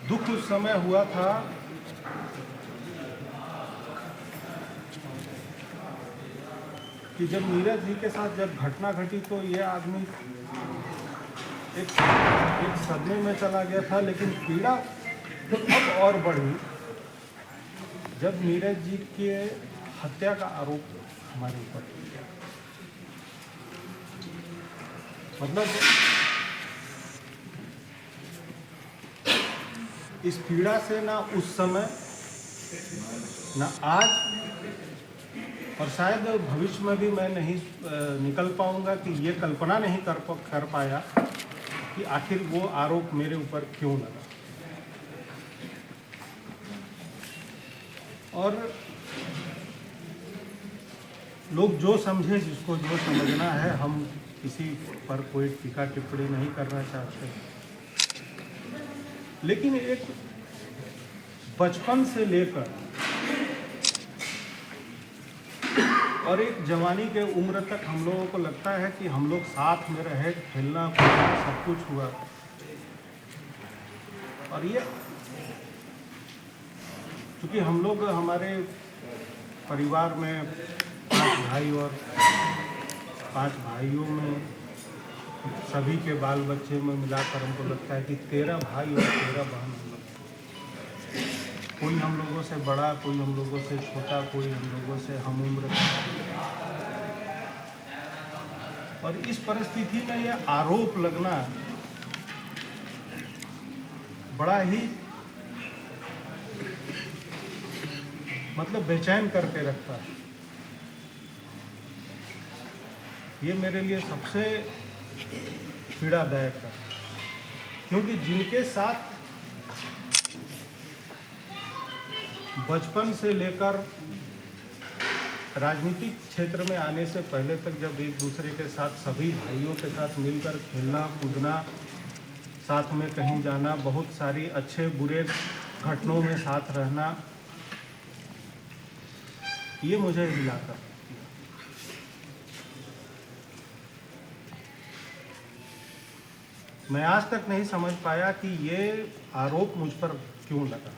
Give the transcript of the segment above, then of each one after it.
दुख उस समय हुआ था कि जब नीरज जी के साथ जब घटना घटी तो ये आदमी एक सदमे में चला गया था। लेकिन पीड़ा अब और बढ़ी जब नीरज जी के हत्या का आरोप हमारे ऊपर किया। मतलब इस पीड़ा से ना उस समय ना आज और शायद भविष्य में भी मैं नहीं निकल पाऊंगा कि ये कल्पना नहीं कर पाया कि आखिर वो आरोप मेरे ऊपर क्यों लगा। और लोग जो समझे, जिसको जो समझना है, हम किसी पर कोई टीका टिप्पणी नहीं करना चाहते। लेकिन एक बचपन से लेकर और एक जवानी के उम्र तक हम लोगों को लगता है कि हम लोग साथ में रहे, खेलना कूदना सब कुछ हुआ। और ये क्योंकि हम लोग हमारे परिवार में 5 भाई और 5 भाइयों में सभी के बाल बच्चे में मिलाकर हमको लगता है कि 13 भाई और 13 बहन हम लोग। कोई हम लोगों से बड़ा, कोई हम लोगों से छोटा, कोई हम लोगों से हम उम्र। और इस परिस्थिति में यह आरोप लगना बड़ा ही मतलब बेचैन करके रखता है। ये मेरे लिए सबसे पीड़ादायक है, क्योंकि जिनके साथ बचपन से लेकर राजनीतिक क्षेत्र में आने से पहले तक जब एक दूसरे के साथ सभी भाइयों के साथ मिलकर खेलना कूदना, साथ में कहीं जाना, बहुत सारी अच्छे बुरे घटनाओं में साथ रहना, ये मुझे हिलाकर मैं आज तक नहीं समझ पाया कि ये आरोप मुझ पर क्यों लगा।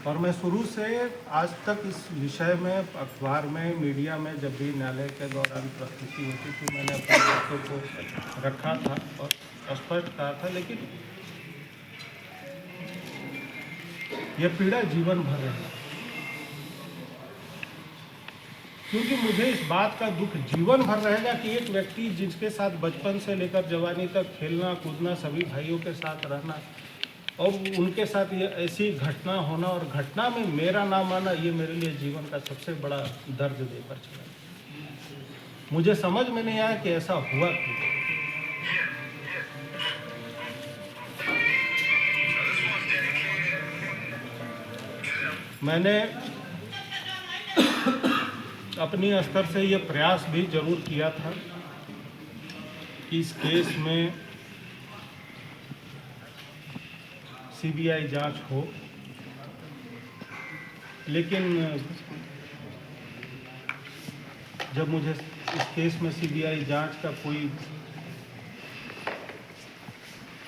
और मैं शुरू से आज तक इस विषय में अखबार में, मीडिया में जब भी न्यायालय के दौरान प्रस्तुति होती थी, मैंने अपने बातों को रखा था और स्पष्ट कहा था। लेकिन यह पीड़ा जीवन भर रहेगी, क्योंकि मुझे इस बात का दुख जीवन भर रहेगा कि एक व्यक्ति जिसके साथ बचपन से लेकर जवानी तक खेलना कूदना, सभी भाइयों के साथ रहना और उनके साथ ये ऐसी घटना होना और घटना में मेरा नाम आना, ये मेरे लिए जीवन का सबसे बड़ा दर्द देकर चला। मुझे समझ में नहीं आया कि ऐसा हुआ क्यों। मैंने अपनी स्तर से ये प्रयास भी जरूर किया था कि इस केस में सीबीआई जांच हो, लेकिन जब मुझे इस केस में सीबीआई जांच का कोई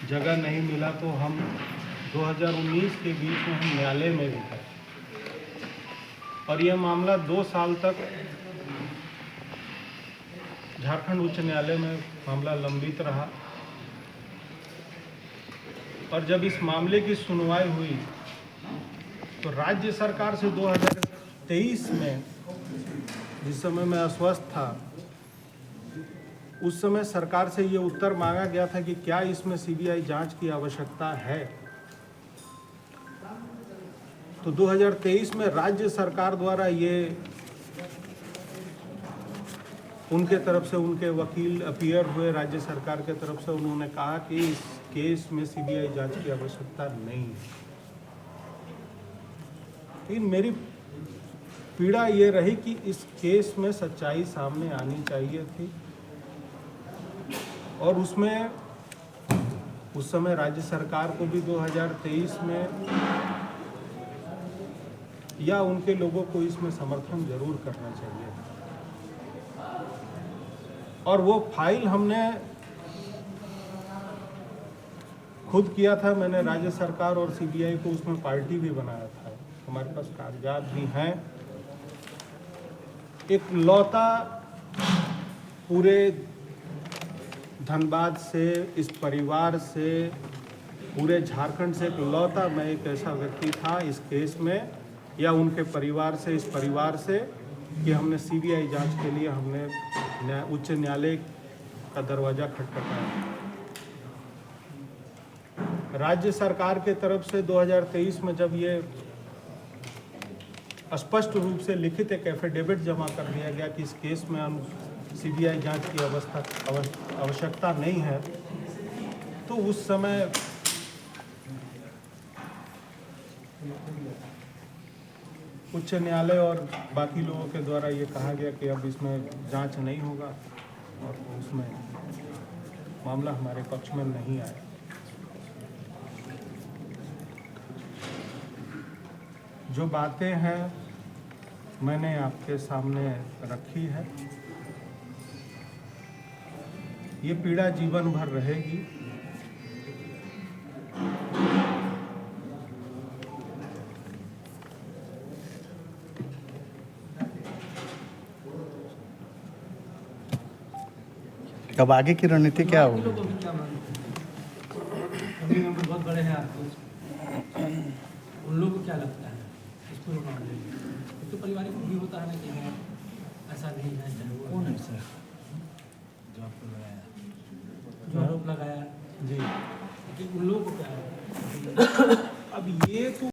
जगह नहीं मिला तो हम 2019 के बीच में हम न्यायालय में भी गए और यह मामला 2 साल तक झारखंड उच्च न्यायालय में मामला लंबित रहा। और जब इस मामले की सुनवाई हुई तो राज्य सरकार से 2023 में, जिस समय मैं अस्वस्थ था, उस समय सरकार से ये उत्तर मांगा गया था कि क्या इसमें सीबीआई जांच की आवश्यकता है। तो 2023 में राज्य सरकार द्वारा ये उनके तरफ से उनके वकील अपीयर हुए राज्य सरकार के तरफ से, उन्होंने कहा कि इस केस में सीबीआई जांच की आवश्यकता नहीं है। लेकिन मेरी पीड़ा ये रही कि इस केस में सच्चाई सामने आनी चाहिए थी और उसमें उस समय राज्य सरकार को भी 2023 में या उनके लोगों को इसमें समर्थन जरूर करना चाहिए। और वो फाइल हमने खुद किया था, मैंने राज्य सरकार और सीबीआई को उसमें पार्टी भी बनाया था, हमारे पास कागजात भी हैं। एक लौता पूरे धनबाद से, इस परिवार से, पूरे झारखंड से एक लौता मैं एक ऐसा व्यक्ति था इस केस में, या उनके परिवार से, इस परिवार से, कि हमने सीबीआई जांच के लिए हमने उच्च न्यायालय का दरवाज़ा खटखटाया। राज्य सरकार के तरफ से 2023 में जब ये स्पष्ट रूप से लिखित एक एफिडेविट जमा कर दिया गया कि इस केस में हम सीबीआई जांच की आवश्यकता नहीं है, तो उस समय उच्च न्यायालय और बाकी लोगों के द्वारा ये कहा गया कि अब इसमें जांच नहीं होगा, और उसमें मामला हमारे पक्ष में नहीं आया। जो बातें हैं मैंने आपके सामने रखी है, ये पीड़ा जीवन भर रहेगी। अब आगे की रणनीति क्या होगी? बहुत बड़े हैं आपके, उन लोगों को क्या लगता है इस पूरे मामले में? तो पारिवारिक भी होता है ना कि हाँ ऐसा नहीं है। कौन है सर जो आपको लगाया, जो आरोप लगाया जी, कि उन लोगों को क्या है? अब ये तो